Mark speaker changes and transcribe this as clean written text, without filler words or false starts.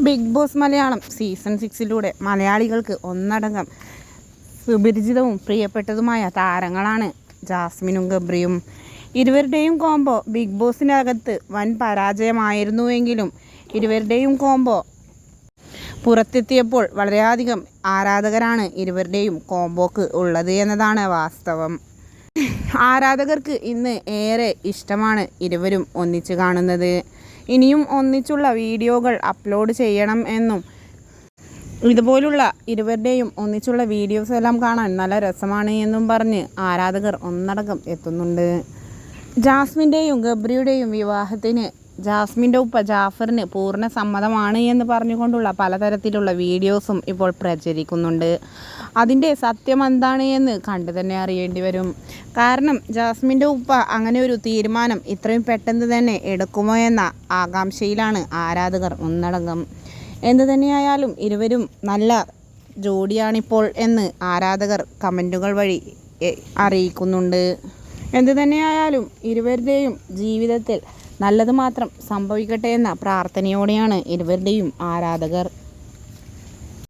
Speaker 1: Big boss Malayalam season 6 മലയാളികൾക്ക് ഒന്നടങ്കം സുപരിചിതവും പ്രിയപ്പെട്ടതുമായ താരങ്ങളാണ് ജാസ്മിനും ഗബ്രിയും. ഇരുവരുടെയും കോംബോ ബിഗ് ബോസിനകത്ത് വൻ പരാജയമായിരുന്നുവെങ്കിലും ഇരുവരുടെയും കോംബോ പുറത്തെത്തിയപ്പോൾ വളരെയധികം ആരാധകരാണ് ഇരുവരുടെയും കോംബോക്ക് ഉള്ളത് എന്നതാണ് വാസ്തവം. ആരാധകർക്ക് ഇന്ന് ഏറെ ഇഷ്ടമാണ് ഇരുവരും ഒന്നിച്ച് കാണുന്നത്. ഇനിയും ഒന്നിച്ചുള്ള വീഡിയോകൾ അപ്ലോഡ് ചെയ്യണം എന്നും ഇതുപോലുള്ള ഇരുവരുടെയും ഒന്നിച്ചുള്ള വീഡിയോസ് എല്ലാം കാണാൻ നല്ല രസമാണ് എന്നും പറഞ്ഞ് ആരാധകർ ഒന്നടങ്കം എത്തുന്നുണ്ട്. ജാസ്മിൻ്റെയും ഗബ്രിയുടെയും വിവാഹത്തിന് ജാസ്മിൻ്റെ ഉപ്പ ജാഫറിന് പൂർണ്ണ സമ്മതമാണ് എന്ന് പറഞ്ഞുകൊണ്ടുള്ള പലതരത്തിലുള്ള വീഡിയോസും ഇപ്പോൾ പ്രചരിക്കുന്നുണ്ട്. അതിൻ്റെ സത്യം എന്താണ് എന്ന് കണ്ടു തന്നെ അറിയേണ്ടി വരും. കാരണം ജാസ്മിൻ്റെ ഉപ്പ അങ്ങനെ ഒരു തീരുമാനം ഇത്രയും പെട്ടെന്ന് തന്നെ എടുക്കുമോ എന്ന ആകാംക്ഷയിലാണ് ആരാധകർ ഒന്നടങ്കം. എന്തു തന്നെയായാലും ഇരുവരും നല്ല ജോഡിയാണിപ്പോൾ എന്ന് ആരാധകർ കമൻറ്റുകൾ വഴി അറിയിക്കുന്നുണ്ട്. എന്തു തന്നെയായാലും ഇരുവരുടെയും ജീവിതത്തിൽ നല്ലത് മാത്രം സംഭവിക്കട്ടെ എന്ന പ്രാർത്ഥനയോടെയാണ് ഇരുവരുടെയും ആരാധകർ.